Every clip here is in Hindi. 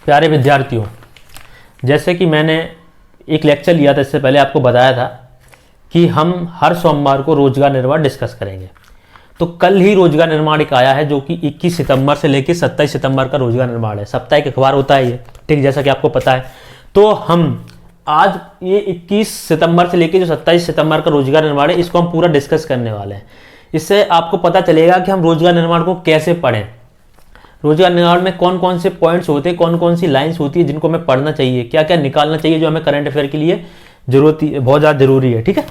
प्यारे विद्यार्थियों, जैसे कि मैंने एक लेक्चर लिया था, इससे पहले आपको बताया था कि हम हर सोमवार को रोजगार निर्माण डिस्कस करेंगे। तो कल ही रोजगार निर्माण एक आया है जो कि 21 सितंबर से लेकर 27 सितंबर का रोजगार निर्माण है। साप्ताहिक अखबार होता है ये, ठीक, जैसा कि आपको पता है। तो हम आज ये 21 सितंबर से लेकर जो 27 सितंबर का रोजगार निर्माण है, इसको हम पूरा डिस्कस करने वाले हैं। इससे आपको पता चलेगा कि हम रोजगार निर्माण को कैसे पढ़ें, रोजगार निर्माण में कौन कौन से पॉइंट्स होते हैं, कौन कौन सी लाइंस होती है जिनको हमें पढ़ना चाहिए, क्या क्या निकालना चाहिए जो हमें करंट अफेयर के लिए बहुत ज़्यादा जरूरी है। ठीक है,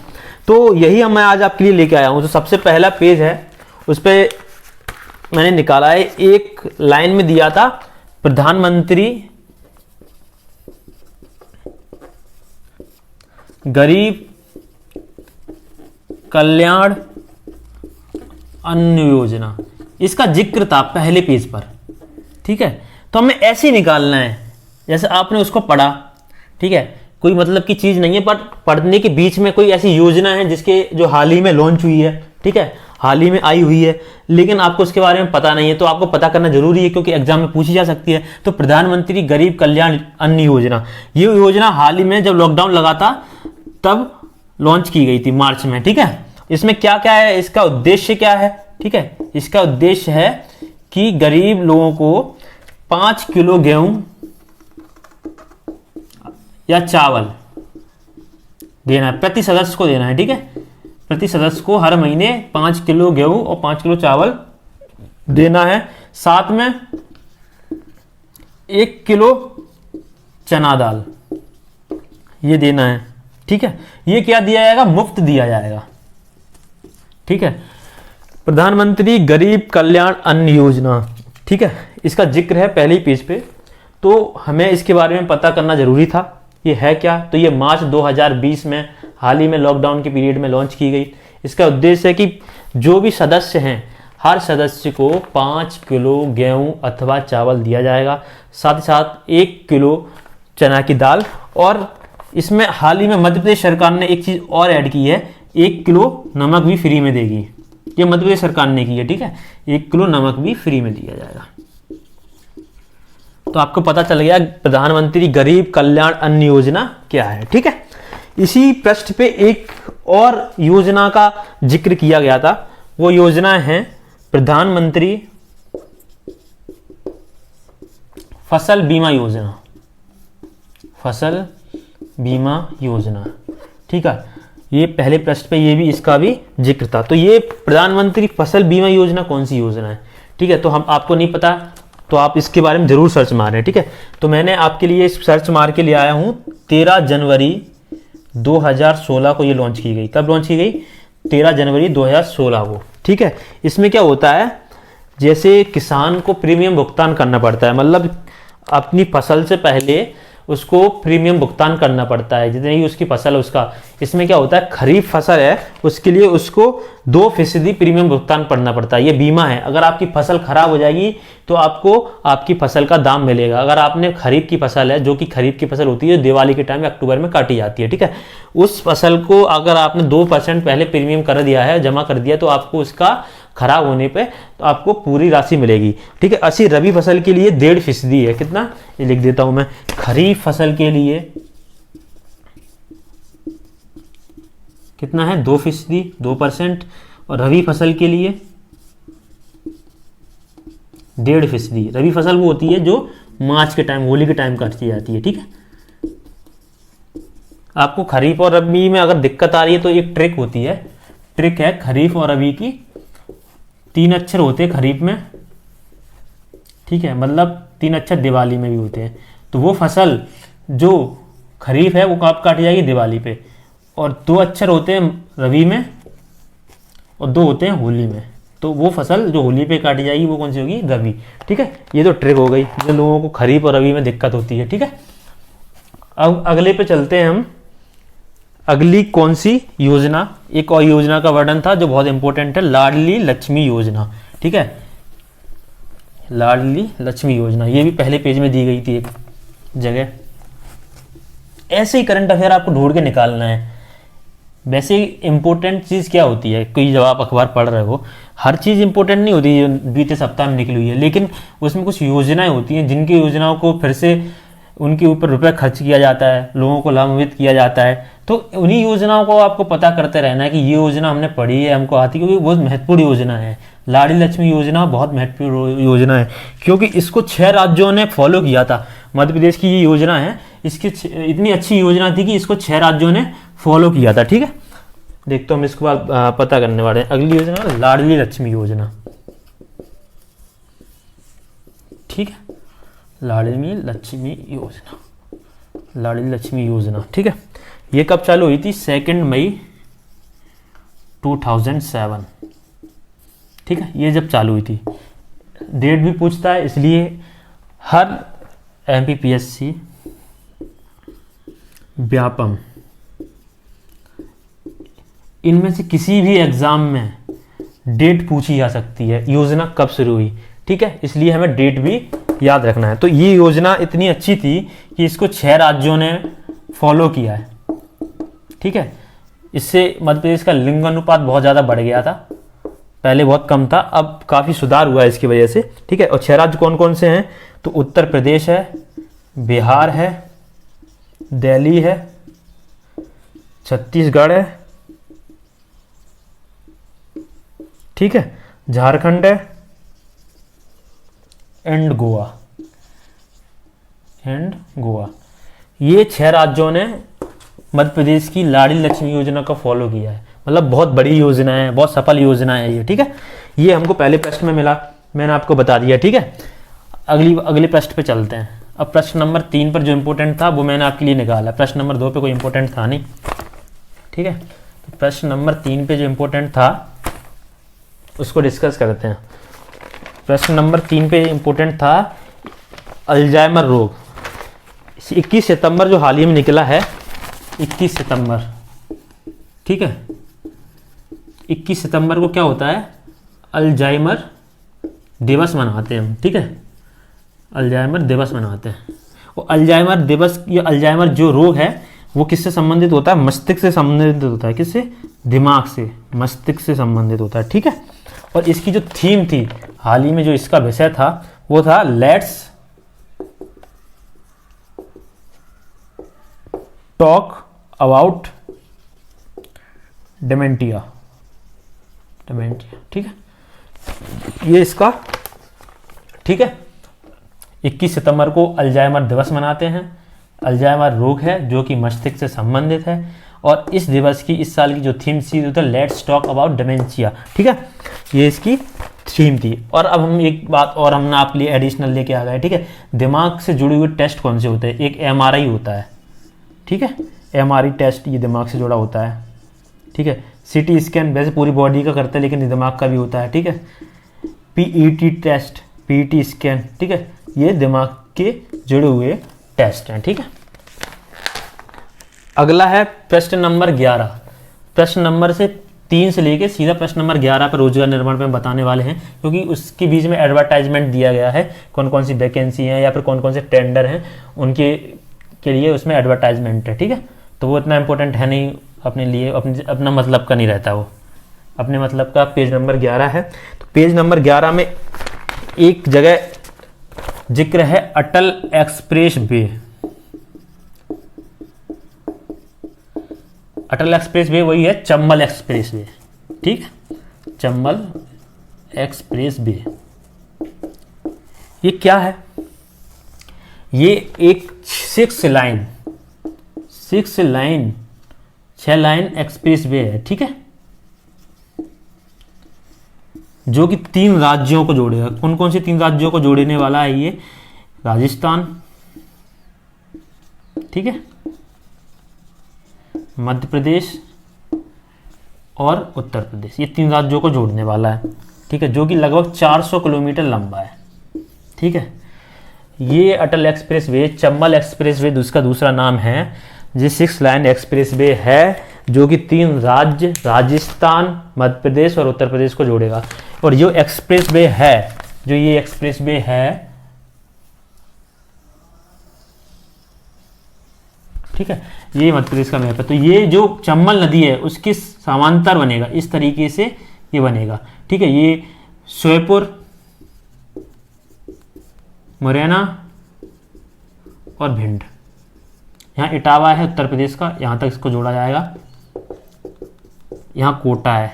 तो यही मैं आज आपके लिए लेके आया हूँ। तो सबसे पहला पेज है, उस पर मैंने निकाला है, एक लाइन में दिया था प्रधानमंत्री गरीब कल्याण अन्न योजना, इसका जिक्र था पहले पेज पर। ठीक है, तो हमें ऐसे ही निकालना है जैसे आपने उसको पढ़ा। ठीक है, कोई मतलब की चीज नहीं है, पर पढ़ने के बीच में कोई ऐसी योजना है जिसके जो हाल ही में लॉन्च हुई है, ठीक है, हाल ही में आई हुई है, लेकिन आपको उसके बारे में पता नहीं है, तो आपको पता करना जरूरी है क्योंकि एग्जाम में पूछी जा सकती है। तो प्रधानमंत्री गरीब कल्याण अन्न योजना, ये योजना हाल ही में जब लॉकडाउन लगा था तब लॉन्च की गई थी मार्च में। ठीक है, इसमें क्या क्या है, इसका उद्देश्य क्या है? ठीक है, इसका उद्देश्य है कि गरीब लोगों को 5 किलो गेहूं या चावल देना है, प्रति सदस्य को देना है। ठीक है, प्रति सदस्य को हर महीने 5 किलो गेहूं और 5 किलो चावल देना है। साथ में 1 किलो चना दाल ये देना है। ठीक है, ये क्या दिया जाएगा? मुफ्त दिया जाएगा। ठीक है, प्रधानमंत्री गरीब कल्याण अन्न योजना, ठीक है, इसका जिक्र है पहले ही पेज पे, तो हमें इसके बारे में पता करना जरूरी था। ये है क्या? तो ये मार्च 2020 में हाल ही में लॉकडाउन के पीरियड में लॉन्च की गई। इसका उद्देश्य है कि जो भी सदस्य हैं, हर सदस्य को 5 किलो गेहूं अथवा चावल दिया जाएगा, साथ ही साथ 1 किलो चना की दाल, और इसमें हाल ही में मध्य प्रदेश सरकार ने एक चीज और ऐड की है, 1 किलो नमक भी फ्री में देगी। ये मध्य प्रदेश सरकार ने की है। ठीक है, 1 किलो नमक भी फ्री में दिया जाएगा। तो आपको पता चल गया प्रधानमंत्री गरीब कल्याण अन्न योजना क्या है। ठीक है, इसी पृष्ठ पे एक और योजना का जिक्र किया गया था, वो योजना है प्रधानमंत्री फसल बीमा योजना, फसल बीमा योजना। ठीक है, ये पहले पृष्ठ पे ये भी, इसका भी जिक्र था। तो ये प्रधानमंत्री फसल बीमा योजना कौन सी योजना है? ठीक है, तो हम आपको नहीं पता तो आप इसके बारे में जरूर सर्च मारें। ठीक है, तो मैंने आपके लिए सर्च मार के ले आया हूं, 13 जनवरी 2016 को ये लॉन्च की गई। कब लॉन्च की गई? 13 जनवरी 2016 को। ठीक है, इसमें क्या होता है, जैसे किसान को प्रीमियम भुगतान करना पड़ता है, मतलब अपनी फसल से पहले उसको प्रीमियम भुगतान करना पड़ता है, जितनी ही उसकी फसल है उसका। इसमें क्या होता है, खरीफ फसल है उसके लिए उसको 2% प्रीमियम भुगतान करना पड़ता है। ये बीमा है, अगर आपकी फसल खराब हो जाएगी तो आपको आपकी फसल का दाम मिलेगा। अगर आपने खरीफ की फसल है, जो कि खरीफ की फसल होती है, दिवाली के टाइम अक्टूबर में काटी जाती है, ठीक है, उस फसल को अगर आपने 2% पहले प्रीमियम कर दिया है, जमा कर दिया, तो आपको उसका खराब होने पे तो आपको पूरी राशि मिलेगी। ठीक है, ऐसी रबी फसल के लिए 1.5% है। कितना? ये लिख देता हूं मैं, खरीफ फसल के लिए कितना है? 2%, 2%, और रबी फसल के लिए 1.5%। रबी फसल वो होती है जो मार्च के टाइम, होली के टाइम काटी जाती है। ठीक है, आपको खरीफ और रबी में अगर दिक्कत आ रही है तो एक ट्रिक होती है, ट्रिक है खरीफ और रबी की, 3 अक्षर होते हैं खरीफ में। ठीक है, मतलब 3 अक्षर दिवाली में भी होते हैं। तो वो फसल जो खरीफ है वो कब काटी जाएगी? दिवाली पे। और 2 अक्षर होते हैं रबी में और 2 होते हैं होली में। तो वो फसल जो होली पे काटी जाएगी वो कौन सी होगी? रबी। ठीक है, ये तो ट्रिक हो गई जो लोगों को खरीफ और रबी में दिक्कत होती है। ठीक है, अब अगले पे चलते हैं हम। अगली कौन सी योजना? एक और योजना का वर्णन था जो बहुत इंपॉर्टेंट है, लाडली लक्ष्मी योजना। ठीक है, लाडली लक्ष्मी योजना, ये भी पहले पेज में दी गई थी एक जगह। ऐसे ही करंट अफेयर आपको ढूंढ के निकालना है। वैसे इम्पोर्टेंट चीज़ क्या होती है, कोई जब आप अखबार पढ़ रहे हो, हर चीज़ इंपॉर्टेंट नहीं होती जो बीते सप्ताह में निकली हुई है, लेकिन उसमें कुछ योजनाएं होती हैं जिनकी योजनाओं को फिर से उनके ऊपर रुपए खर्च किया जाता है, लोगों को लाभान्वित किया जाता है। तो उन्हीं योजनाओं को आपको पता करते रहना है कि ये योजना हमने पढ़ी है, हमको आती है, क्योंकि बहुत महत्वपूर्ण योजना है। लाडली लक्ष्मी योजना बहुत महत्वपूर्ण योजना है, क्योंकि इसको 6 राज्यों ने फॉलो किया था। मध्य प्रदेश की ये योजना है, इसकी इतनी अच्छी योजना थी कि इसको 6 राज्यों ने फॉलो किया था। ठीक है, देखते हम इसके बाद पता करने वाले हैं। अगली योजना लाडली लक्ष्मी योजना। ठीक है, लाडली लक्ष्मी योजना, लाडली लक्ष्मी योजना। ठीक है, ये कब चालू हुई थी? 2 मई 2007। ठीक है, ये जब चालू हुई थी, डेट भी पूछता है, इसलिए हर MPPSC व्यापम इनमें से किसी भी एग्जाम में डेट पूछी जा सकती है, योजना कब शुरू हुई। ठीक है, इसलिए हमें डेट भी याद रखना है। तो ये योजना इतनी अच्छी थी कि इसको 6 राज्यों ने फॉलो किया है। ठीक है, इससे मध्य प्रदेश का लिंग अनुपात बहुत ज़्यादा बढ़ गया था, पहले बहुत कम था, अब काफ़ी सुधार हुआ है इसकी वजह से। ठीक है, और 6 राज्य कौन कौन से हैं? तो उत्तर प्रदेश है, बिहार है, दिल्ली है, छत्तीसगढ़ है, ठीक है, झारखंड है, एंड गोवा। ये 6 राज्यों ने मध्य प्रदेश की लाडली लक्ष्मी योजना को फॉलो किया है। मतलब बहुत बड़ी योजना है, बहुत सफल योजना है ये। ठीक है, ये हमको पहले प्रश्न में मिला, मैंने आपको बता दिया। ठीक है, अगले प्रश्न पे चलते हैं। अब प्रश्न नंबर 3 पर जो इंपॉर्टेंट था वो मैंने आपके लिए निकाला। प्रश्न नंबर 2 पे कोई इंपॉर्टेंट था नहीं। ठीक है, तो प्रश्न नंबर 3 पे जो इंपॉर्टेंट था उसको डिस्कस करते हैं। प्रश्न नंबर 3 पे इंपॉर्टेंट था अल्जाइमर रोग। 21 सितंबर जो हाल ही में निकला है, 21 सितंबर। ठीक है, 21 सितंबर को क्या होता है? अल्जाइमर दिवस मनाते हैं हम। ठीक है, अल्जाइमर दिवस मनाते हैं। और अल्जाइमर दिवस, ये अल्जाइमर जो रोग है वो किससे संबंधित होता है? मस्तिष्क से संबंधित होता है। किससे? दिमाग से, मस्तिष्क से संबंधित होता है। ठीक है, और इसकी जो थीम थी, हाल ही में जो इसका विषय था वो था लेट्स टॉक अबाउट डिमेंटिया। ठीक है, ये इसका, ठीक है, 21 सितंबर को अल्जाइमर दिवस मनाते हैं। अल्जाइमर रोग है जो कि मस्तिष्क से संबंधित है, और इस दिवस की, इस साल की जो थीम थी वो था लेट्स टॉक अबाउट डिमेंशिया। ठीक है, ये इसकी थीम थी। और अब हम एक बात और हमने आपके लिए एडिशनल लेके आ गए। ठीक है, दिमाग से जुड़े हुए टेस्ट कौन से होते हैं? एक MRI होता है। ठीक है, MRI टेस्ट ये दिमाग से जुड़ा होता है। ठीक है, CT स्कैन वैसे पूरी बॉडी का करते हैं, लेकिन ये दिमाग का भी होता है। ठीक है, PET टेस्ट, PET स्कैन, ठीक है, ये दिमाग के जुड़े हुए टेस्ट हैं। ठीक है, अगला है प्रश्न नंबर 11। प्रश्न नंबर से 3 से लेके सीधा प्रश्न नंबर 11 पर रोजगार निर्माण पे हम बताने वाले हैं, क्योंकि उसके बीच में एडवर्टाइजमेंट दिया गया है, कौन कौन सी वैकेंसी हैं या फिर कौन कौन से टेंडर हैं उनके के लिए उसमें एडवर्टाइजमेंट है। ठीक है, तो वो इतना इंपॉर्टेंट है नहीं अपने लिए, अपना मतलब का नहीं रहता वो, अपने मतलब का। पेज नंबर 11 है, तो पेज नंबर 11 में एक जगह जिक्र है अटल एक्सप्रेस वे। अटल एक्सप्रेस वे वही है चंबल एक्सप्रेस वे। ठीक है, चंबल एक्सप्रेस वे ये क्या है? ये एक 6 लाइन एक्सप्रेस वे है। ठीक है, जो कि 3 राज्यों को जोड़ेगा। कौन कौन से 3 राज्यों को जोड़ने वाला है ये? राजस्थान, ठीक है, मध्य प्रदेश और उत्तर प्रदेश, ये 3 राज्यों को जोड़ने वाला है। ठीक है, जो कि लगभग 400 किलोमीटर लंबा है। ठीक है, ये Atal expressway, Chambal expressway उसका दूसरा नाम है। ये 6 लाइन एक्सप्रेस वे है जो कि 3 राज्य, राजस्थान, मध्य प्रदेश और उत्तर प्रदेश को जोड़ेगा। और जो एक्सप्रेस वे है, जो ये एक्सप्रेस वे है, ठीक है, ये मध्य प्रदेश का मैप है। तो ये जो चंबल नदी है उसके समांतर बनेगा, इस तरीके से ये बनेगा। ठीक है, ये श्योपुर, मुरैना और भिंड, यहाँ इटावा है उत्तर प्रदेश का, यहाँ तक इसको जोड़ा जाएगा। यहाँ कोटा है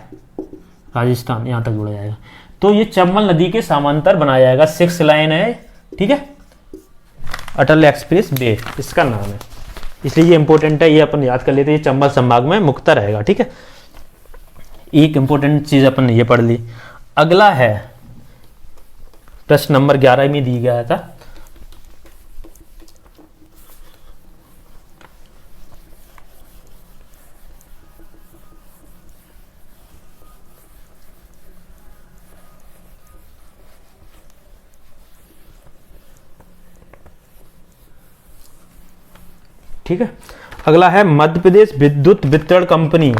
राजस्थान, यहाँ तक जोड़ा जाएगा। तो ये चंबल नदी के समांतर बनाया जाएगा, 6 लाइन है। ठीक है, अटल एक्सप्रेस वे इसका नाम है, इसलिए ये इंपॉर्टेंट है, ये अपन याद कर लेते हैं। ये चंबल संभाग में मुख्यतः रहेगा। ठीक है, एक इंपॉर्टेंट चीज अपन ने ये पढ़ ली। अगला है प्रश्न नंबर 11 में दी गया था, ठीक है। अगला है मध्य प्रदेश विद्युत वितरण कंपनी।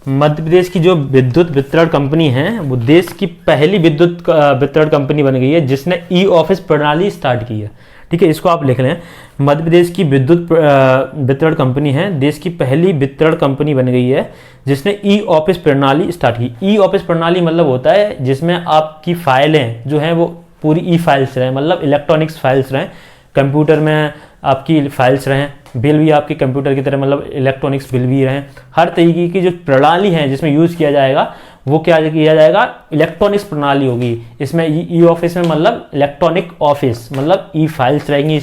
मध्य प्रदेश की जो विद्युत वितरण कंपनी है वो देश की पहली विद्युत वितरण कंपनी बन गई है जिसने ई ऑफिस प्रणाली स्टार्ट की है। ठीक है, इसको आप लिख लें, मध्य प्रदेश की विद्युत वितरण कंपनी है, देश की पहली वितरण कंपनी बन गई है जिसने ई ऑफिस प्रणाली स्टार्ट की। ई ऑफिस प्रणाली मतलब होता है जिसमें आपकी फाइलें जो हैं वो पूरी ई फाइल्स रहें, मतलब इलेक्ट्रॉनिक्स फाइल्स रहें, कंप्यूटर में आपकी फाइल्स रहें, बिल भी आपके कंप्यूटर की तरह मतलब इलेक्ट्रॉनिक्स बिल भी रहें। हर तरीके की जो प्रणाली है जिसमें यूज़ किया जाएगा वो क्या किया जाएगा, इलेक्ट्रॉनिक्स प्रणाली होगी। इसमें ई ऑफिस में मतलब इलेक्ट्रॉनिक ऑफिस मतलब ई फाइल्स रहेंगी,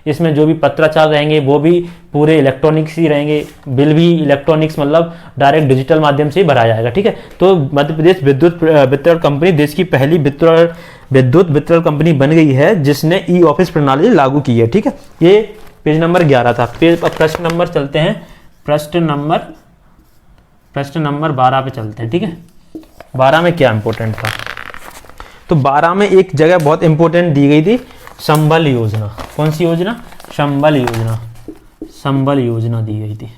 इसमें जो भी पत्राचार रहेंगे वो भी पूरे इलेक्ट्रॉनिक्स ही रहेंगे, बिल भी इलेक्ट्रॉनिक्स मतलब डायरेक्ट डिजिटल माध्यम से ही भरा जाएगा। ठीक है, तो मध्य प्रदेश विद्युत वितरण कंपनी देश की पहली विद्युत वितरण कंपनी बन गई है जिसने ई ऑफिस प्रणाली लागू की है। ठीक है, ये पेज नंबर 11 था। प्रश्न नंबर चलते हैं, प्रश्न नंबर 12 पे चलते हैं। ठीक है, 12 में क्या इंपॉर्टेंट था, तो 12 में एक जगह बहुत इंपॉर्टेंट दी गई थी, संबल योजना। कौन सी योजना, संबल योजना। संबल योजना दी गई थी,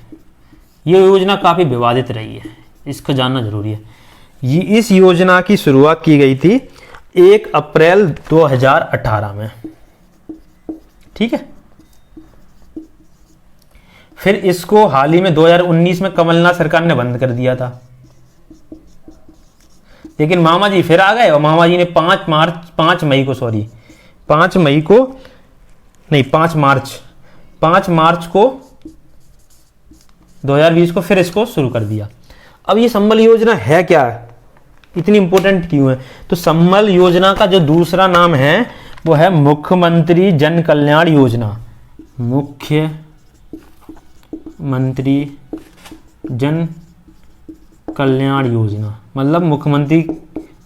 ये योजना काफी विवादित रही है, इसको जानना जरूरी है। ये इस योजना की शुरुआत की गई थी 1 अप्रैल 2018 में। ठीक है, फिर इसको हाल ही में 2019 में कमलनाथ सरकार ने बंद कर दिया था, लेकिन मामा जी फिर आ गए और मामा जी ने 5 मार्च को 2020 को फिर इसको शुरू कर दिया। अब ये संबल योजना है क्या, इतनी इंपॉर्टेंट क्यों है, तो संबल योजना का जो दूसरा नाम है वो है मुख्यमंत्री जन कल्याण योजना। मुख्यमंत्री जन कल्याण योजना मतलब मुख्यमंत्री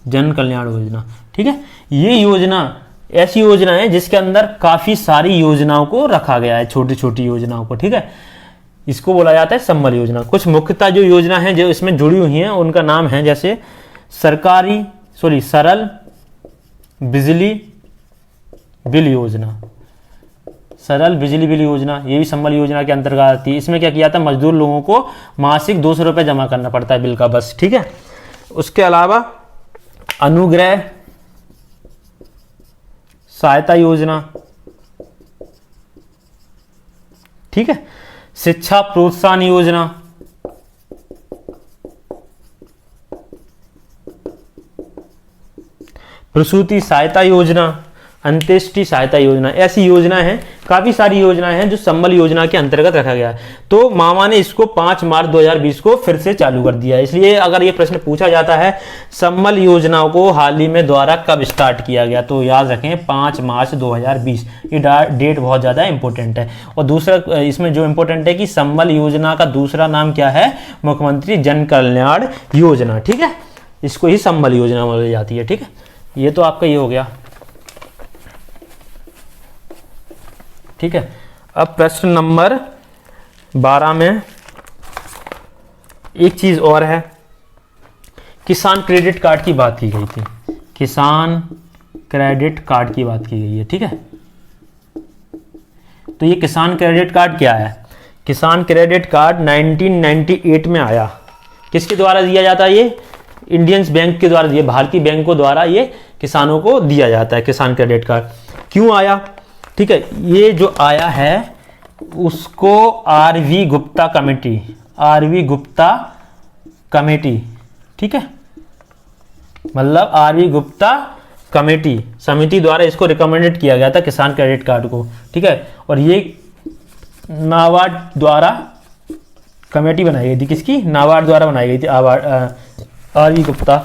जन कल्याण योजना। ठीक है, ये योजना ऐसी योजना है जिसके अंदर काफी सारी योजनाओं को रखा गया है, छोटी छोटी योजनाओं को। ठीक है, इसको बोला जाता है संबल योजना। कुछ मुख्यतः जो योजना है जो इसमें जुड़ी हुई हैं उनका नाम है जैसे सरल बिजली बिल योजना। सरल बिजली बिल योजना ये भी संबल योजना के अंतर्गत आती है। इसमें क्या किया था, मजदूर लोगों को मासिक 200 रुपये जमा करना पड़ता है बिल का, बस। ठीक है, उसके अलावा अनुग्रह सहायता योजना। ठीक है, शिक्षा प्रोत्साहन योजना, प्रसूति सहायता योजना, अंत्येष्टि सहायता योजना। ऐसी योजनाएं हैं, काफी सारी योजनाएं हैं जो संबल योजना के अंतर्गत रखा गया है। तो मामा ने इसको 5 मार्च 2020 को फिर से चालू कर दिया है। इसलिए अगर ये प्रश्न पूछा जाता है संबल योजना को हाल ही में द्वारा कब स्टार्ट किया गया, तो याद रखें 5 मार्च 2020। ये डेट बहुत ज्यादा इंपॉर्टेंट है। और दूसरा इसमें जो इंपॉर्टेंट है कि संबल योजना का दूसरा नाम क्या है, मुख्यमंत्री जन कल्याण योजना। ठीक है, इसको ही संबल योजना बोली जाती है। ठीक है, ये तो आपका ये हो गया। ठीक है, अब प्रश्न नंबर 12 में एक चीज और है, किसान क्रेडिट कार्ड की बात की गई थी। किसान क्रेडिट कार्ड की बात की गई है। ठीक है, तो ये किसान क्रेडिट कार्ड क्या है, किसान क्रेडिट कार्ड 1998 में आया। किसके द्वारा दिया जाता है, ये इंडियंस बैंक के द्वारा दिया, भारतीय बैंकों द्वारा ये किसानों को दिया जाता है किसान क्रेडिट कार्ड। क्यों आया, ठीक है, ये जो आया है उसको RV Gupta committee, RV Gupta committee, ठीक है, मतलब आरवी गुप्ता कमेटी समिति द्वारा इसको रिकमेंडेड किया गया था किसान क्रेडिट कार्ड को, ठीक है। और ये नाबार्ड द्वारा कमेटी बनाई गई थी, किसकी, नाबार्ड द्वारा बनाई गई थी आरवी गुप्ता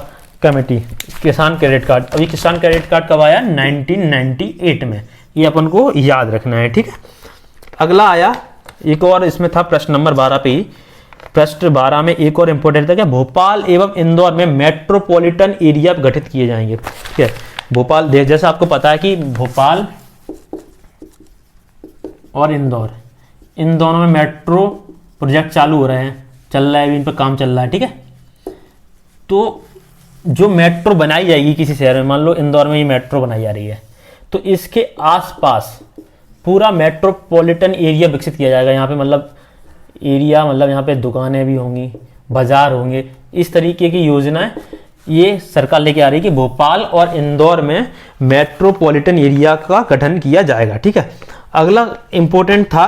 कमेटी, किसान क्रेडिट कार्ड। अब ये किसान क्रेडिट कार्ड कब आया, 1998 में, ये अपन को याद रखना है, ठीक है। अगला आया एक और, इसमें था प्रश्न नंबर 12 पे ही, प्रश्न 12 में एक और इंपॉर्टेंट था क्या, भोपाल एवं इंदौर में मेट्रोपॉलिटन एरिया गठित किए जाएंगे, ठीक है। भोपाल, जैसा आपको पता है कि भोपाल और इंदौर, इन दोनों में मेट्रो प्रोजेक्ट चालू हो रहे हैं, चल रहा है, इन पर काम चल रहा है, ठीक है। तो जो मेट्रो बनाई जाएगी किसी शहर में, मान लो इंदौर में ये मेट्रो बनाई जा रही है, तो इसके आसपास पूरा मेट्रोपॉलिटन एरिया विकसित किया जाएगा। यहाँ पे मतलब एरिया, मतलब यहाँ पे दुकानें भी होंगी, बाजार होंगे, इस तरीके की योजनाएं ये सरकार लेके आ रही है कि भोपाल और इंदौर में मेट्रोपॉलिटन एरिया का गठन किया जाएगा, ठीक है। अगला इंपॉर्टेंट था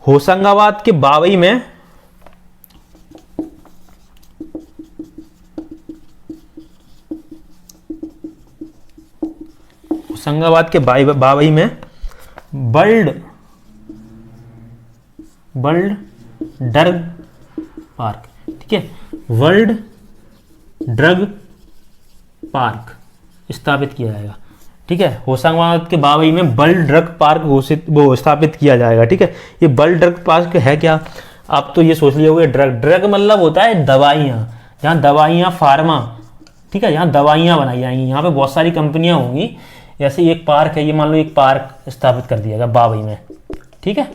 होशंगाबाद के बावई में, होशंगाबाद के बावई में वर्ल्ड ड्रग पार्क, ठीक है, वर्ल्ड ड्रग पार्क स्थापित किया जाएगा, ठीक है। होशंगाबाद के बावई में वर्ल्ड ड्रग पार्क वो स्थापित किया जाएगा, ठीक है। ये वर्ल्ड ड्रग पार्क है क्या, आप तो ये सोच लिए होंगे, ड्रग मतलब होता है दवाइयाँ, जहाँ दवाइयाँ फार्मा, ठीक है, यहाँ दवाइयाँ बनाई जाएंगी, यहाँ पे बहुत सारी कंपनियाँ होंगी। जैसे एक पार्क है, ये मान लो एक पार्क स्थापित कर दिया गया बावई में, ठीक है,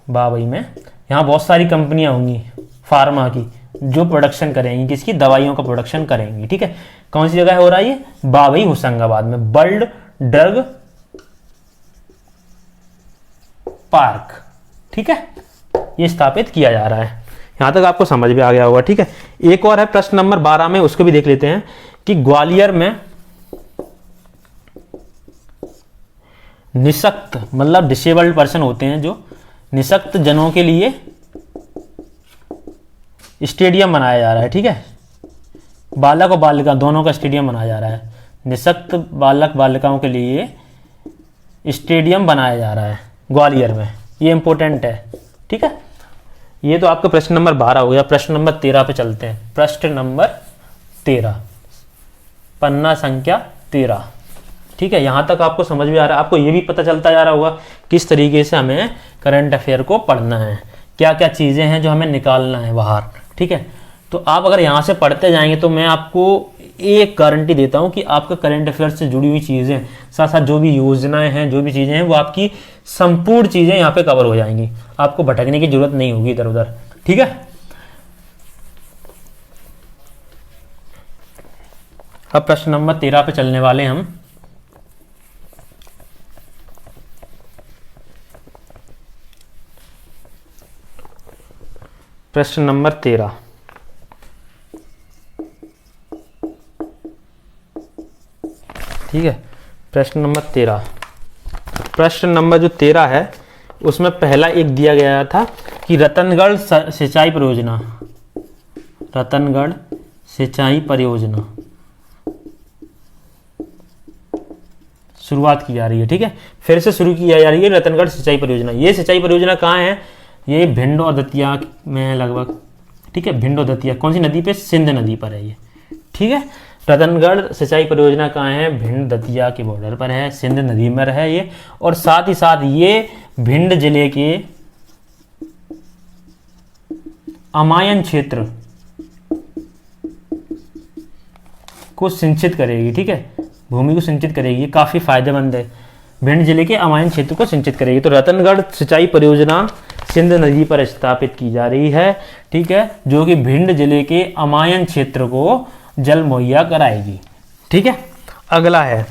बावई में यहाँ बहुत सारी कंपनियाँ होंगी फार्मा की, जो प्रोडक्शन करेंगी, किसकी, दवाइयों का प्रोडक्शन करेंगी, ठीक है। कौन सी जगह हो रहा है ये, बावई होशंगाबाद में वर्ल्ड ड्रग पार्क, ठीक है, ये स्थापित किया जा रहा है। यहां तक आपको समझ में आ गया होगा, ठीक है। एक और है प्रश्न नंबर 12 में, उसको भी देख लेते हैं कि ग्वालियर में निशक्त, मतलब डिसेबल्ड पर्सन होते हैं, जो निशक्त जनों के लिए स्टेडियम बनाया जा रहा है, ठीक है। बालक और बालिका दोनों का स्टेडियम बनाया जा रहा है, निशक्त बालक बालिकाओं के लिए स्टेडियम बनाया जा रहा है ग्वालियर में, ये इंपॉर्टेंट है, ठीक है। ये तो आपका प्रश्न नंबर 12 हो गया। प्रश्न नंबर 13 पे चलते हैं। प्रश्न नंबर 13, पन्ना संख्या 13, ठीक है। यहाँ तक आपको समझ में आ रहा है, आपको ये भी पता चलता जा रहा होगा किस तरीके से हमें करंट अफेयर को पढ़ना है, क्या क्या चीज़ें हैं जो हमें निकालना है बाहर, ठीक है। तो आप अगर यहाँ से पढ़ते जाएंगे तो मैं आपको एक गारंटी देता हूँ कि आपका करंट अफेयर से जुड़ी हुई चीज़ें, साथ साथ जो भी योजनाएं हैं, जो भी चीज़ें हैं, वो आपकी संपूर्ण चीज़ें यहाँ पे कवर हो जाएंगी, आपको भटकने की जरूरत नहीं होगी इधर उधर, ठीक है। अब प्रश्न नंबर 13 पे चलने वाले हम। प्रश्न नंबर 13, ठीक है। प्रश्न नंबर 13, प्रश्न नंबर जो 13 है उसमें पहला एक दिया गया था कि रतनगढ़ सिंचाई परियोजना, रतनगढ़ सिंचाई परियोजना शुरुआत की जा रही है, ठीक है, फिर से शुरू की जा रही है रतनगढ़ सिंचाई परियोजना। ये सिंचाई परियोजना कहाँ है, ये भिंड और दतिया में है लगभग, ठीक है। भिंड और दतिया कौन सी नदी पे, सिंध नदी पर है ये, ठीक है। रतनगढ़ सिंचाई परियोजना कहाँ है, भिंड दतिया के बॉर्डर पर है, सिंध नदी में है ये, और साथ ही साथ ये भिंड जिले के अमायन क्षेत्र को सिंचित करेगी, ठीक है, भूमि को सिंचित करेगी, ये काफ़ी फायदेमंद है, भिंड जिले के अमायन क्षेत्र को सिंचित करेगी। तो रतनगढ़ सिंचाई परियोजना सिंध नदी पर स्थापित की जा रही है, ठीक है, जो कि भिंड जिले के अमायन क्षेत्र को जल मुहैया कराएगी, ठीक है। अगला है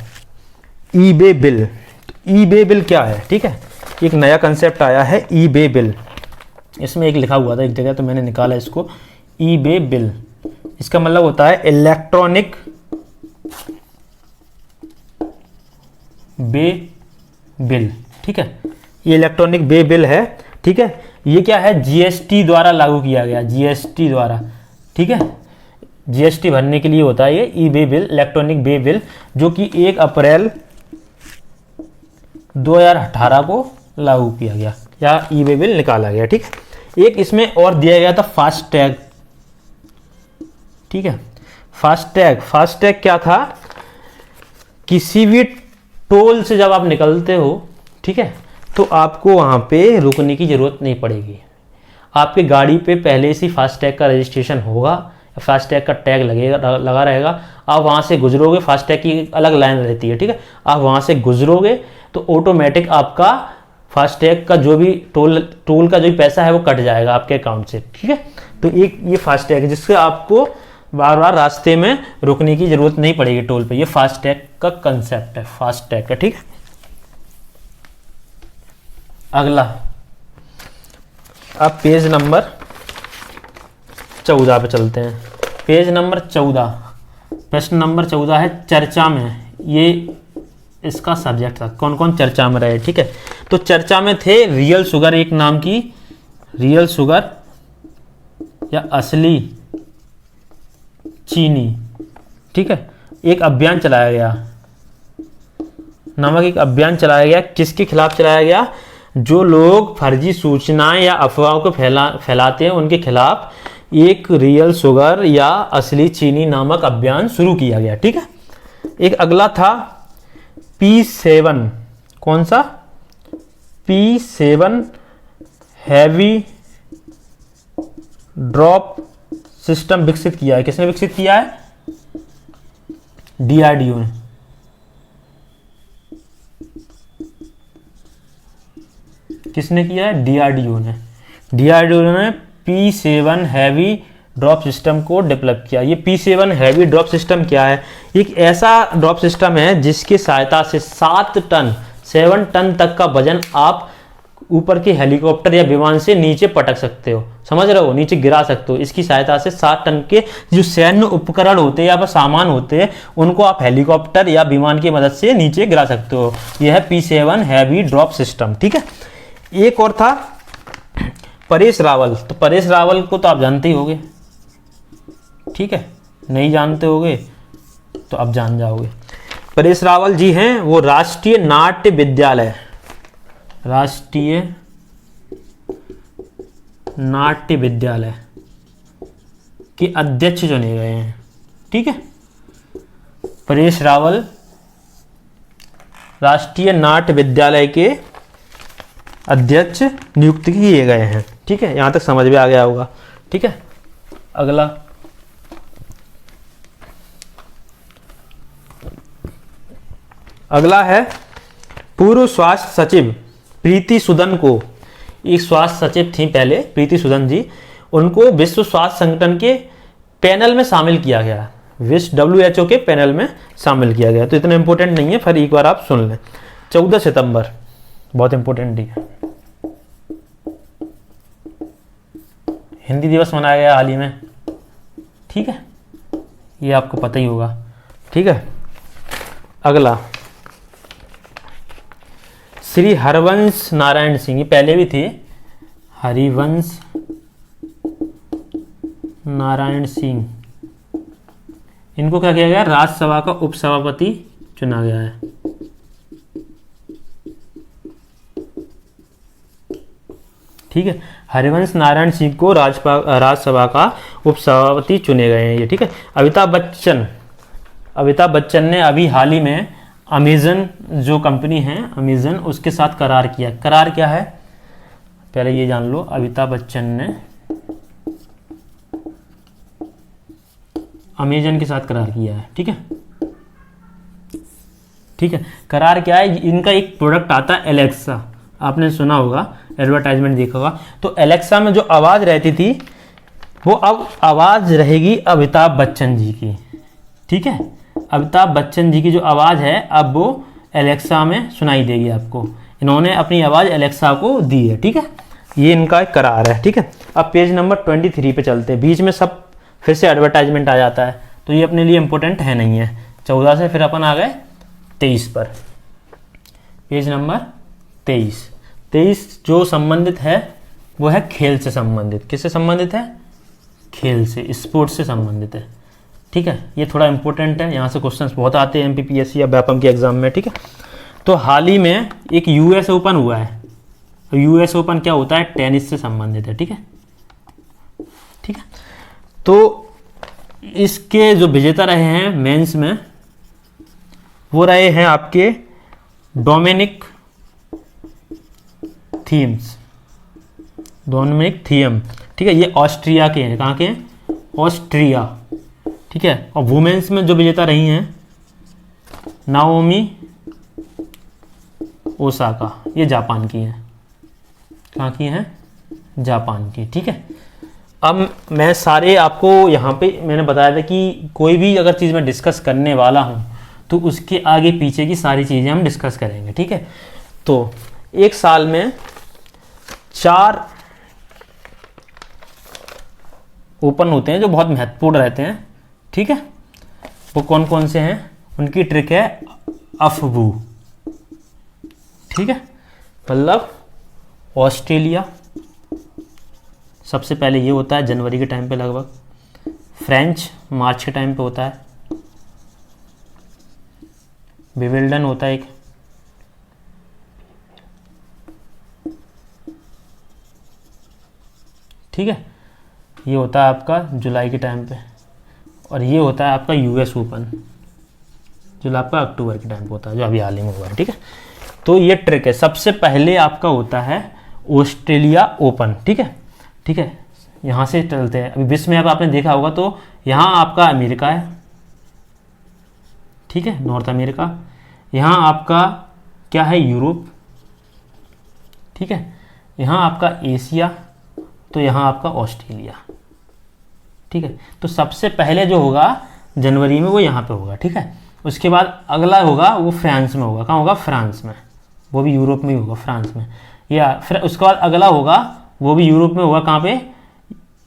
ई बे बिल। ई बे बिल क्या है, ठीक है, एक नया कंसेप्ट आया है ई बे बिल। इसमें एक लिखा हुआ था एक जगह, तो मैंने निकाला इसको, ई बे बिल। इसका मतलब होता है इलेक्ट्रॉनिक बे बिल, ठीक है, ये इलेक्ट्रॉनिक वे बिल है, ठीक है। ये क्या है, जीएसटी द्वारा लागू किया गया, जीएसटी द्वारा, ठीक है। जीएसटी भरने के लिए होता है ये e way bill, electronic way bill, जो कि 1 अप्रैल 2018 को लागू किया गया या ई वे बिल निकाला गया, ठीक है। एक इसमें और दिया गया था फास्टैग, ठीक है। फास्टैग क्या था, किसी भी टोल से जब आप निकलते हो, ठीक है, तो आपको वहाँ पे रुकने की ज़रूरत नहीं पड़ेगी। आपके गाड़ी पे पहले से फास्टैग का रजिस्ट्रेशन होगा, फास्टैग का टैग लगा रहेगा। आप वहाँ से गुजरोगे, फास्टैग की अलग लाइन रहती है, ठीक है। आप वहाँ से गुजरोगे तो ऑटोमेटिक आपका फास्टैग का जो भी टोल का जो भी पैसा है वो कट जाएगा आपके अकाउंट से, ठीक है। तो एक ये फास्टैग है जिससे आपको बार बार रास्ते में रुकने की जरूरत नहीं पड़ेगी टोल पे। ये फास्टैग का कंसेप्ट है, फास्टैग का, ठीक है। अगला, अब पेज नंबर 14 पे चलते हैं। पेज नंबर 14, प्रश्न नंबर 14 है चर्चा में। ये इसका सब्जेक्ट था, कौन कौन चर्चा में रहे, ठीक है। तो चर्चा में थे रियल शुगर, एक नाम की रियल शुगर या असली चीनी, ठीक है। एक अभियान चलाया गया, नामक एक अभियान चलाया गया। किसके खिलाफ चलाया गया, जो लोग फर्जी सूचनाएं या अफवाहों को फैलाते हैं उनके खिलाफ एक रियल शुगर या असली चीनी नामक अभियान शुरू किया गया, ठीक है। एक अगला था P7, कौन सा, P7 हैवी ड्रॉप सिस्टम विकसित किया है। किसने विकसित किया है, DRDO ने। किसने किया है, DRDO ने। DRDO ने P7 हैवी ड्रॉप सिस्टम को डेवलप किया। ये P7 हैवी ड्रॉप सिस्टम क्या है, एक ऐसा ड्रॉप सिस्टम है जिसकी सहायता से 7 टन तक का वजन आप ऊपर के हेलीकॉप्टर या विमान से नीचे पटक सकते हो, समझ रहे हो, नीचे गिरा सकते हो। इसकी सहायता से 7 टन के जो सैन्य उपकरण होते हैं या फिर सामान होते हैं उनको आप हेलीकॉप्टर या विमान की मदद से नीचे गिरा सकते हो। यह है P7 हैवी ड्रॉप सिस्टम, ठीक है। एक और था परेश रावल। तो परेश रावल को तो आप जानते ही होंगे, ठीक है। नहीं जानते होगे तो अब जान जाओगे। परेश रावल जी हैं वो राष्ट्रीय नाट्य विद्यालय, राष्ट्रीय नाट्य विद्यालय के अध्यक्ष चुने गए हैं, ठीक है। परेश रावल राष्ट्रीय नाट्य विद्यालय के अध्यक्ष नियुक्त किए गए हैं, ठीक है। यहां तक समझ में आ गया होगा, ठीक है। अगला है पूर्व स्वास्थ्य सचिव प्रीति सूदन को, एक स्वास्थ्य सचिव थी पहले प्रीति सूदन जी, उनको विश्व स्वास्थ्य संगठन के पैनल में शामिल किया गया, विश्व WHO के पैनल में शामिल किया गया। तो इतना इंपॉर्टेंट नहीं है, फिर एक बार आप सुन लें। 14 सितंबर बहुत इंपॉर्टेंट है, हिंदी दिवस मनाया गया हाल ही में, ठीक है। ये आपको पता ही होगा, ठीक है। अगला श्री हरिवंश नारायण सिंह, ये पहले भी थे, हरिवंश नारायण सिंह, इनको क्या किया गया, राज्यसभा का उपसभापति चुना गया है, ठीक है। हरिवंश नारायण सिंह को राज्यसभा का उपसभापति चुने गए हैं ये, ठीक है। अमिताभ बच्चन ने अभी हाल ही में अमेजन जो कंपनी है अमेजन, उसके साथ करार किया। करार क्या है पहले ये जान लो। अमिताभ बच्चन ने अमेजन के साथ करार किया है, ठीक है, ठीक है। करार क्या है, इनका एक प्रोडक्ट आता है एलेक्सा, आपने सुना होगा, एडवर्टाइजमेंट देखा होगा। तो एलेक्सा में जो आवाज़ रहती थी वो अब आवाज़ रहेगी अमिताभ बच्चन जी की, ठीक है। अमिताभ बच्चन जी की जो आवाज़ है अब वो एलेक्सा में सुनाई देगी आपको। इन्होंने अपनी आवाज़ एलेक्सा को दी है, ठीक है। ये इनका एक करार है, ठीक है। अब पेज नंबर 23 पे चलते हैं। बीच में सब फिर से एडवर्टाइजमेंट आ जाता है तो ये अपने लिए इंपॉर्टेंट है नहीं है। 14 से फिर अपन आ गए 23 पर, पेज नंबर 23 23 जो संबंधित है वो है खेल से संबंधित। किससे संबंधित है? खेल से, स्पोर्ट्स से संबंधित है। ठीक है, ये थोड़ा इंपॉर्टेंट है, यहाँ से क्वेश्चंस बहुत आते हैं MPPSC या व्यापम के एग्जाम में। ठीक है, तो हाल ही में एक US ओपन हुआ है। US ओपन क्या होता है? टेनिस से संबंधित है। ठीक है, ठीक है, तो इसके जो विजेता रहे हैं मेंस में वो रहे हैं आपके डोमिनिक थीम। ठीक है, ये ऑस्ट्रिया के हैं। कहाँ के हैं? ऑस्ट्रिया। ठीक है, और वुमेन्स में जो विजेता रही हैं नाओमी ओसाका, ये जापान की हैं। कहाँ की हैं? जापान की। ठीक है, अब मैं सारे आपको यहाँ पे मैंने बताया था कि कोई भी अगर चीज़ मैं डिस्कस करने वाला हूँ तो उसके आगे पीछे की सारी चीज़ें हम डिस्कस करेंगे। ठीक है, तो एक साल में 4 ओपन होते हैं जो बहुत महत्वपूर्ण रहते हैं। ठीक है, वो कौन कौन से हैं? उनकी ट्रिक है अफबू। ठीक है, मतलब ऑस्ट्रेलिया सबसे पहले ये होता है जनवरी के टाइम पे लगभग, फ्रेंच मार्च के टाइम पे होता है, विंबलडन होता है एक, ठीक है, ये होता है आपका जुलाई के टाइम पे, और ये होता है आपका US ओपन जो आपका अक्टूबर के टाइम पे होता है, जो अभी हाल ही में हुआ है। ठीक है, तो ये ट्रिक है। सबसे पहले आपका होता है ऑस्ट्रेलिया ओपन। ठीक है, ठीक है, यहाँ से चलते हैं। अभी विश्व में अब आपने देखा होगा तो यहाँ आपका अमेरिका है। ठीक है, नॉर्थ अमेरिका। यहाँ आपका क्या है? यूरोप। ठीक है, यहाँ आपका एशिया, तो यहाँ आपका ऑस्ट्रेलिया। ठीक है, तो सबसे पहले जो होगा जनवरी में वो यहाँ पे होगा। ठीक है, उसके बाद अगला होगा वो फ्रांस में होगा। कहाँ होगा? फ्रांस में, वो भी यूरोप में ही होगा, फ्रांस में। या फिर उसके बाद अगला होगा वो भी यूरोप में होगा। कहाँ पे?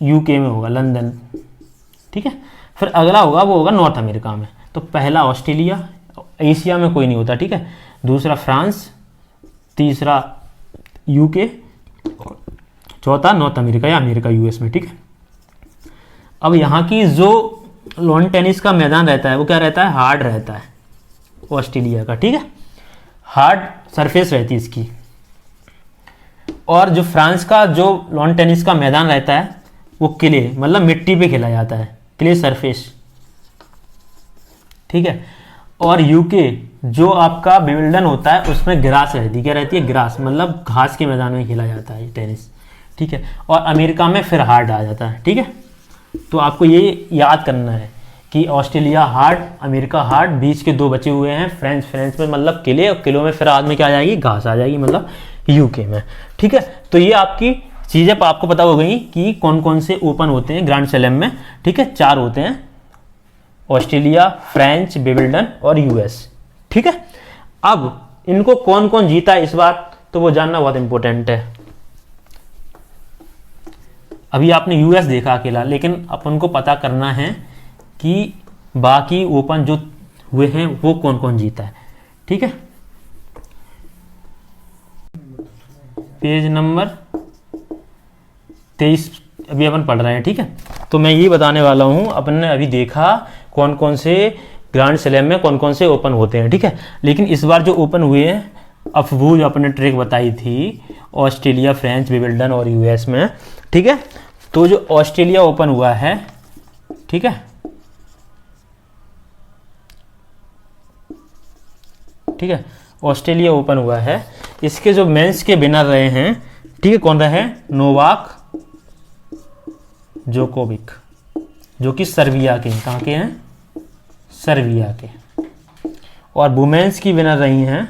UK में होगा, लंदन। ठीक है, फिर अगला होगा वो होगा नॉर्थ अमेरिका में। तो पहला ऑस्ट्रेलिया, एशिया में कोई नहीं होता। ठीक है, दूसरा फ्रांस, तीसरा UK, चौथा नॉर्थ अमेरिका या अमेरिका US में। ठीक है, अब यहाँ की जो लॉन टेनिस का मैदान रहता है वो क्या रहता है? हार्ड रहता है ऑस्ट्रेलिया का। ठीक है, हार्ड सरफेस रहती है इसकी। और जो फ्रांस का जो लॉन टेनिस का मैदान रहता है वो क्ले, मतलब मिट्टी पे खेला जाता है, क्ले सरफेस। ठीक है, और UK जो आपका विंबलडन होता है उसमें ग्रास रहती है। क्या रहती है? ग्रास, मतलब घास के मैदान में खेला जाता है टेनिस। ठीक है, और अमेरिका में फिर हार्ड आ जाता है। ठीक है, तो आपको ये याद करना है कि ऑस्ट्रेलिया हार्ड, अमेरिका हार्ड, बीच के 2 बचे हुए हैं फ्रेंच में मतलब किले, और किलों में फिर बाद में क्या आ जाएगी? घास आ जाएगी, मतलब UK में। ठीक है, तो ये आपकी चीज़ें आपको पता हो गई कि कौन कौन से ओपन होते हैं ग्रैंड स्लैम में। ठीक है, 4 होते हैं, ऑस्ट्रेलिया, फ्रेंच, विंबलडन और US। ठीक है, अब इनको कौन कौन जीता है इस बार, तो वो जानना बहुत इंपॉर्टेंट है। अभी आपने US देखा अकेला, लेकिन अपन को पता करना है कि बाकी ओपन जो हुए हैं वो कौन कौन जीता है। ठीक है, पेज नंबर 23 अभी अपन पढ़ रहे हैं। ठीक है, तो मैं ये बताने वाला हूँ, अपन ने अभी देखा कौन कौन से ग्रैंड स्लैम में कौन कौन से ओपन होते हैं। ठीक है, लेकिन इस बार जो ओपन हुए हैं, अफबू जो अपने ट्रिक बताई थी, ऑस्ट्रेलिया, फ्रेंच, विंबलडन और US में। ठीक है, तो जो ऑस्ट्रेलिया ओपन हुआ है, ठीक है, ठीक है, ऑस्ट्रेलिया ओपन हुआ है, इसके जो मेंस के विनर रहे हैं, ठीक है, कौन रहे? नोवाक जोकोविक, जो कि सर्बिया के हैं। कहाँ के हैं? सर्बिया के। और वुमेन्स की विनर रही हैं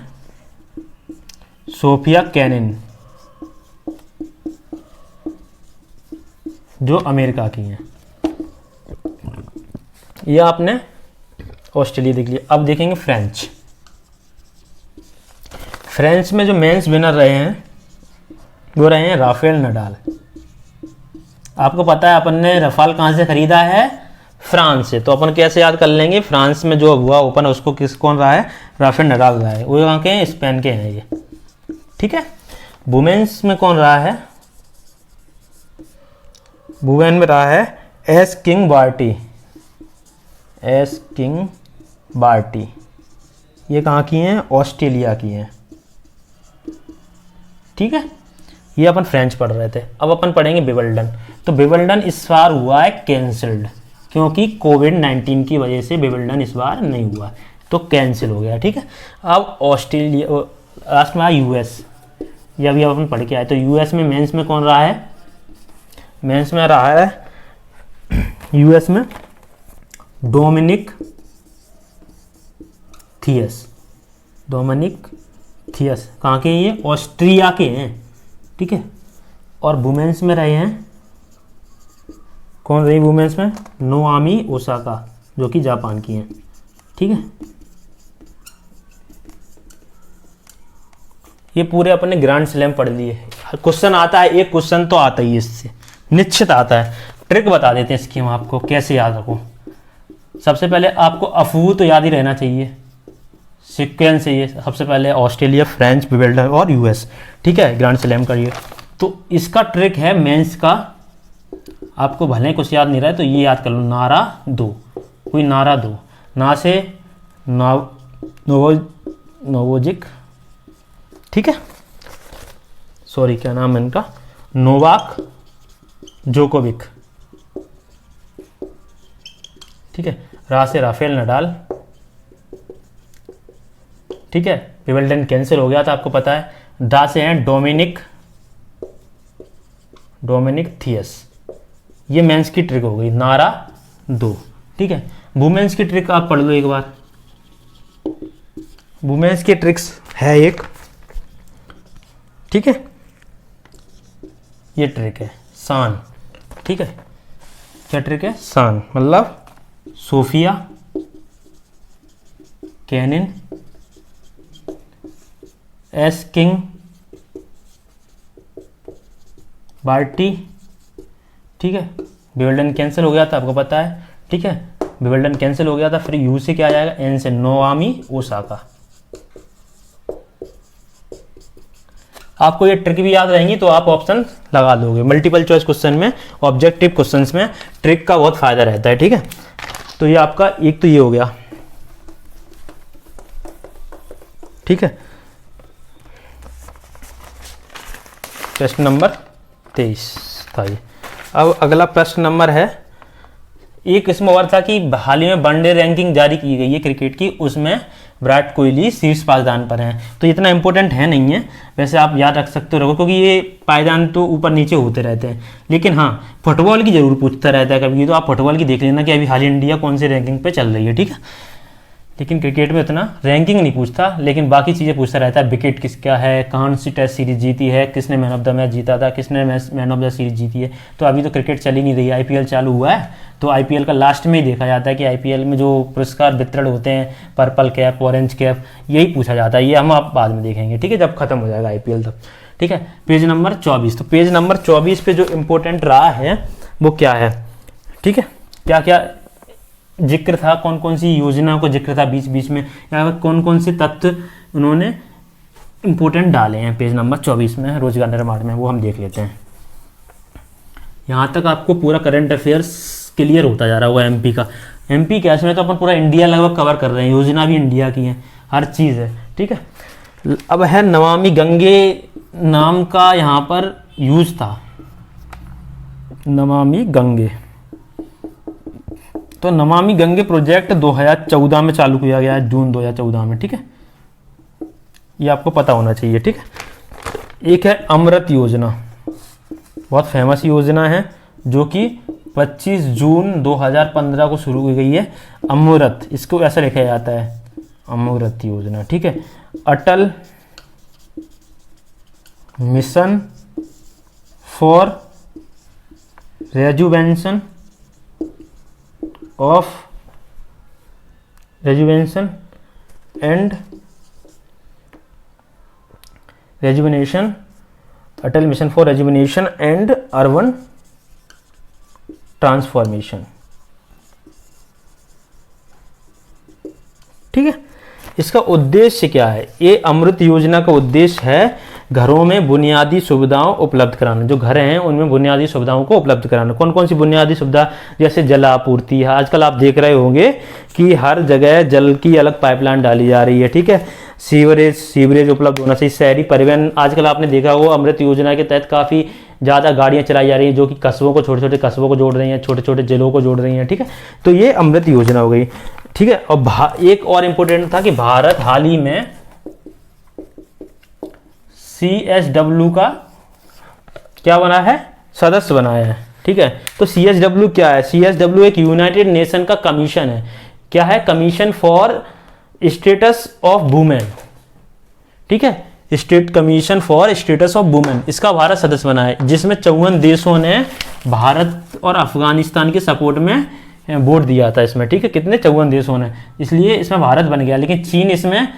सोफिया केनिन, जो अमेरिका की हैं। ये आपने ऑस्ट्रेलिया देख लिया। अब देखेंगे फ्रेंच। फ्रेंच में जो मेंस विनर रहे हैं वो रहे हैं राफेल नडाल। आपको पता है अपन ने रफाल कहाँ से खरीदा है? फ्रांस से। तो अपन कैसे याद कर लेंगे? फ्रांस में जो हुआ ओपन उसको कौन रहा है? राफेल नडाल रहा है। वो वहाँ के हैं, स्पेन के हैं ये। ठीक है, वुमेन्स में कौन रहा है? वुमेन में रहा है एस किंग बार्टी। एस किंग बार्टी ये कहाँ की हैं? ऑस्ट्रेलिया की हैं। ठीक है, ये अपन फ्रेंच पढ़ रहे थे। अब अपन पढ़ेंगे विंबलडन। तो विंबलडन इस बार हुआ है कैंसल्ड, क्योंकि कोविड-19 की वजह से विंबलडन इस बार नहीं हुआ, तो कैंसिल हो गया। ठीक है, अब ऑस्ट्रेलिया, लास्ट में आया यूएस। ये अभी अपन पढ़ के आए। तो यूएस में मेंस में कौन रहा है? मेंस में रहा है यूएस में डोमिनिक थियस। डोमिनिक थियस कहाँ के हैं? ये ऑस्ट्रिया के हैं। ठीक है, और वुमेन्स में रहे हैं, कौन रही वुमेन्स में? नोआमी ओसाका, जो कि जापान की हैं। ठीक है, ये पूरे अपने ग्रैंड स्लैम पढ़ लिए। क्वेश्चन आता है, एक क्वेश्चन तो आता ही है इससे, निश्चित आता है। ट्रिक बता देते हैं इसकी हम आपको कैसे याद रखो। सबसे पहले आपको अफू तो याद ही रहना चाहिए, सीक्वेंस है ये। सबसे पहले ऑस्ट्रेलिया, फ्रेंच, विंबलडन और यूएस। ठीक है, ग्रैंड स्लैम का ये। तो इसका ट्रिक है मेंस का, आपको भले कुछ याद नहीं रहा है तो ये याद कर लो, नारा दो। कोई नारा दो, ना से नोवोजिक, ठीक है, सॉरी क्या नाम है इनका, नोवाक जोकोविक। ठीक है, रा से राफेल नडाल। ठीक है, विंबलडन कैंसिल हो गया था आपको पता है। डा से हैं डोमिनिक थियस। ये मेंस की ट्रिक हो गई, नारा दो। ठीक है, वुमेन्स की ट्रिक आप पढ़ लो एक बार। वुमेन्स की ट्रिक्स है एक, ठीक है, ये ट्रिक है सान। ठीक है, क्या ट्रिक है? सान, मतलब सोफिया कैनिन, एस किंग बार्टी। ठीक है, विंबलडन कैंसिल हो गया था आपको पता है। ठीक है, विंबलडन कैंसिल हो गया था, फिर यू से क्या आ जाएगा? एन से नोआमी ओसाका। आपको ये ट्रिक भी याद रहेंगी तो आप ऑप्शन लगा दोगे। मल्टीपल चॉइस क्वेश्चन में, ऑब्जेक्टिव क्वेश्चंस में ट्रिक का बहुत फायदा रहता है। ठीक है, तो ये आपका एक तो ये हो गया। ठीक है, प्रश्न नंबर 23 था ये। अब अगला प्रश्न नंबर है, एक इसमें और था कि हाल ही में वनडे रैंकिंग जारी की गई है क्रिकेट की, उसमें विराट कोहली शीर्ष पायदान पर हैं। तो इतना इंपॉर्टेंट है नहीं है, वैसे आप याद रख सकते हो, क्योंकि ये पायदान तो ऊपर नीचे होते रहते हैं। लेकिन हाँ, फुटबॉल की जरूर पूछता रहता है कभी, तो आप फुटबॉल की देख लेना कि अभी हाल इंडिया कौन से रैंकिंग पे चल रही है। ठीक है, लेकिन क्रिकेट में इतना रैंकिंग नहीं पूछता, लेकिन बाकी चीज़ें पूछता रहता है। विकेट किसका है, कौन सी टेस्ट सीरीज जीती है, किसने मैन ऑफ द मैच जीता था, किसने मैन ऑफ द सीरीज जीती है। तो अभी तो क्रिकेट चल ही नहीं रही, आईपीएल चालू हुआ है, तो आईपीएल का लास्ट में ही देखा जाता है कि आईपीएल में जो पुरस्कार वितरण होते हैं, पर्पल कैप, ऑरेंज कैप, यही पूछा जाता है। ये हम आप बाद में देखेंगे, ठीक है, जब खत्म हो जाएगा आईपीएल तब। ठीक है, पेज नंबर 24। तो पेज नंबर 24 पे जो इम्पोर्टेंट रहा है वो क्या है? ठीक है, क्या क्या जिक्र था, कौन कौन सी योजना को जिक्र था बीच बीच में, या कौन कौन से तत्व उन्होंने इम्पोर्टेंट डाले हैं पेज नंबर 24 में रोजगार निर्माण में, वो हम देख लेते हैं। यहाँ तक आपको पूरा करंट अफेयर्स क्लियर होता जा रहा होगा एमपी का। एमपी कैसे में तो अपन पूरा इंडिया लगभग कवर कर रहे हैं, योजना भी इंडिया की है, हर चीज़ है। ठीक है, अब है नमामि गंगे नाम का यहाँ पर यूज था, नमामि गंगे। तो नमामि गंगे प्रोजेक्ट 2014 में चालू किया गया है, जून 2014 में। ठीक है, ये आपको पता होना चाहिए। ठीक है, एक है अमृत योजना, बहुत फेमस योजना है, जो कि 25 जून 2015 को शुरू की गई है। अमृत, इसको ऐसा लिखा जाता है, अमृत योजना। ठीक है, Atal mission for rejuvenation and rejuvenation, Atal mission for rejuvenation and urban transformation. ठीक है, इसका उद्देश्य क्या है? ये अमृत योजना का उद्देश्य है घरों में बुनियादी सुविधाओं उपलब्ध कराना, जो घर हैं उनमें बुनियादी सुविधाओं को उपलब्ध कराना। कौन कौन सी बुनियादी सुविधा, जैसे जल आपूर्ति है, आजकल आप देख रहे होंगे कि हर जगह जल की अलग पाइपलाइन डाली जा रही है, ठीक है। सीवरेज उपलब्ध होना चाहिए। शहरी परिवहन, आजकल आपने देखा होगा अमृत योजना के तहत काफ़ी ज़्यादा गाड़ियाँ चलाई जा रही है जो कि कस्बों को, छोटे छोटे कस्बों को जोड़ रही हैं, छोटे छोटे जिलों को जोड़ रही हैं, ठीक है। तो ये अमृत योजना हो गई, ठीक है। और एक और इम्पोर्टेंट था कि भारत हाल ही में CSW का क्या बना है, सदस्य बनाया है, ठीक है। तो CSW क्या है? CSW एक यूनाइटेड नेशन का कमीशन है। क्या है? Commission for status of women, ठीक है। State commission for status of women, इसका भारत सदस्य बना है, जिसमें 54 देशों ने भारत और अफगानिस्तान के सपोर्ट में वोट दिया था इसमें, ठीक है। कितने? 54 देशों ने, इसलिए इसमें भारत बन गया। लेकिन चीन इसमें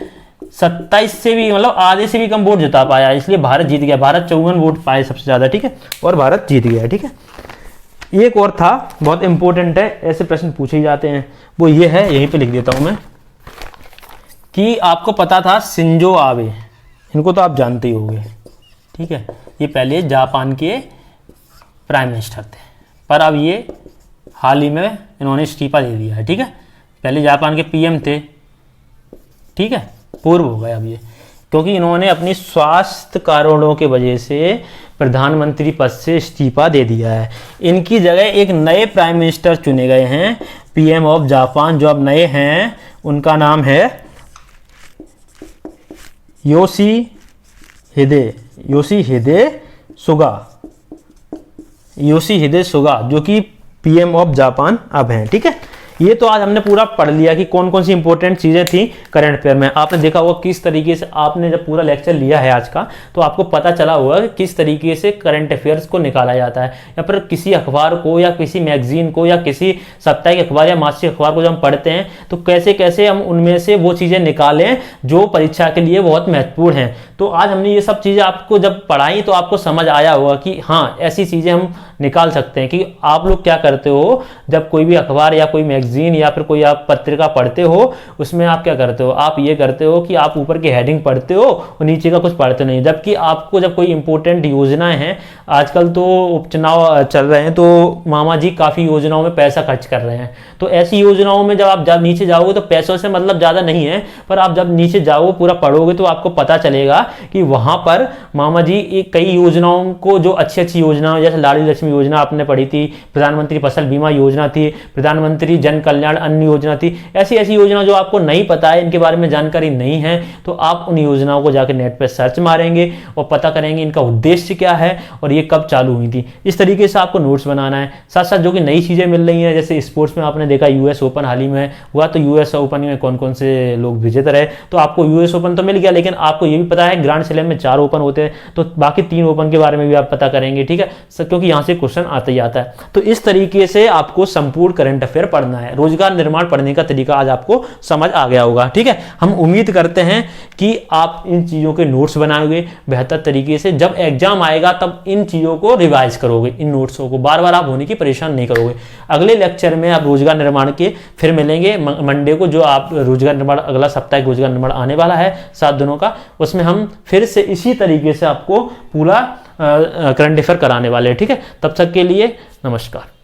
27 से भी, मतलब आधे से भी कम वोट जिता पाया, इसलिए भारत जीत गया। भारत 54 वोट पाए सबसे ज़्यादा, ठीक है, और भारत जीत गया, ठीक है। एक और था, बहुत इंपॉर्टेंट है, ऐसे प्रश्न पूछे ही जाते हैं, वो ये है, यहीं पे लिख देता हूं मैं, कि आपको पता था शिंजो आबे, इनको तो आप जानते ही होंगे, ठीक है। ये पहले जापान के प्राइम मिनिस्टर थे, पर अब ये हाल ही में इन्होंने इस्तीफा दे दिया है, ठीक है। पहले जापान के PM थे, ठीक है, पूर्व हो गए अब ये, क्योंकि इन्होंने अपनी स्वास्थ्य कारणों के वजह से प्रधानमंत्री पद से इस्तीफा दे दिया है। इनकी जगह एक नए प्राइम मिनिस्टर चुने गए हैं, PM ऑफ जापान, जो अब नए हैं, उनका नाम है योशिहिदे सुगा, जो कि PM ऑफ जापान अब हैं, ठीक है। ये तो आज हमने पूरा पढ़ लिया कि कौन कौन सी इंपॉर्टेंट चीज़ें थी करंट अफेयर में। आपने देखा होगा किस तरीके से, आपने जब पूरा लेक्चर लिया है आज का, तो आपको पता चला होगा कि किस तरीके से करंट अफेयर्स को निकाला जाता है, या फिर किसी अखबार को या किसी मैगजीन को या किसी साप्ताहिक अखबार या मासिक अखबार को जब हम पढ़ते हैं तो कैसे कैसे हम उनमें से वो चीज़ें निकालें जो परीक्षा के लिए बहुत महत्वपूर्ण हैं। तो आज हमने ये सब चीज़ें आपको जब पढ़ाई तो आपको समझ आया होगा कि हाँ, ऐसी चीज़ें हम निकाल सकते हैं। कि आप लोग क्या करते हो, जब कोई भी अखबार या कोई मैगजीन या फिर कोई आप पत्रिका पढ़ते हो, उसमें आप क्या करते हो, आप ये करते हो कि आप ऊपर की हेडिंग पढ़ते हो और नीचे का कुछ पढ़ते नहीं। जबकि आपको जब कोई इंपॉर्टेंट योजनाएं हैं, आजकल तो उपचुनाव चल रहे हैं, तो मामा जी काफ़ी योजनाओं में पैसा खर्च कर रहे हैं, तो ऐसी योजनाओं में जब नीचे जाओगे तो पैसों से मतलब ज़्यादा नहीं है, पर आप जब नीचे जाओ पूरा पढ़ोगे तो आपको पता चलेगा कि वहाँ पर मामा जी एक कई योजनाओं को, जो अच्छी अच्छी योजनाएं, जैसे लाडली लक्ष्मी योजना आपने पढ़ी थी, प्रधानमंत्री फसल बीमा योजना थी, प्रधानमंत्री जन कल्याण अन्न योजना थी, ऐसी ऐसी योजना जो आपको नहीं पता है, इनके बारे में जानकारी नहीं है, तो आप उन योजनाओं को जाकर नेट पर सर्च मारेंगे और पता करेंगे इनका उद्देश्य क्या है और ये कब चालू हुई थी। इस तरीके से आपको नोट्स बनाना है। साथ साथ जो कि नई चीज़ें मिल रही हैं, जैसे स्पोर्ट्स में आपने देखा US ओपन हाल ही में हुआ, तो US ओपन में कौन कौन से लोग विजेता रहे, तो आपको US ओपन तो मिल गया, लेकिन आपको ये भी पता है ग्रैंड स्लैम में 4 ओपन होते हैं, तो बाकी 3 ओपन के बारे में भी आप पता करेंगे, ठीक है, क्योंकि यहाँ से क्वेश्चन आता ही आता है। तो इस तरीके से आपको संपूर्ण करंट अफेयर पढ़ना है। रोजगार निर्माण पढ़ने का तरीका आज आपको समझ आ गया होगा, ठीक है। हम उम्मीद करते हैं कि आप इन चीज़ों के नोट्स बनाओगे बेहतर तरीके से, जब एग्जाम आएगा तब इन चीज़ों को रिवाइज करोगे, इन नोट्सों को बार बार आप होने की परेशान नहीं करोगे। अगले लेक्चर में आप रोजगार निर्माण के फिर मिलेंगे मंडे को, जो आप रोजगार निर्माण, अगला सप्ताह रोजगार निर्माण आने वाला है 7 दिनों का, उसमें हम फिर से इसी तरीके से आपको पूरा करंट अफेयर कराने वाले हैं, ठीक है। तब तक के लिए नमस्कार।